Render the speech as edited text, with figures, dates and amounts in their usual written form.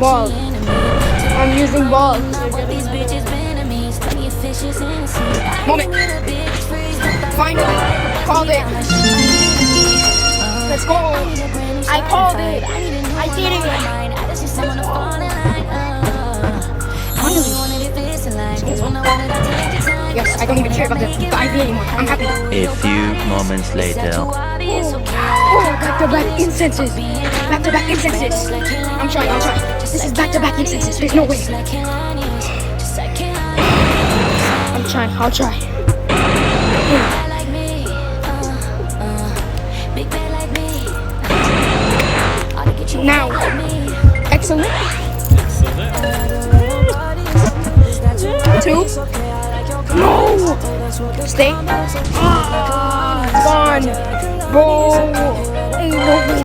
balls. I'm using balls. Moment. Finally, called it. Let's go. I called it. I did it. Yes, I don't even care about the IV anymore. I'm happy. A few moments later. Oh, back-to-back incenses. Back-to-back incenses. I'm trying. This is back-to-back incenses. There's no way. I'll try. Now. Excellent. 2. No! Stay. Gone. Bro. Ain't no way.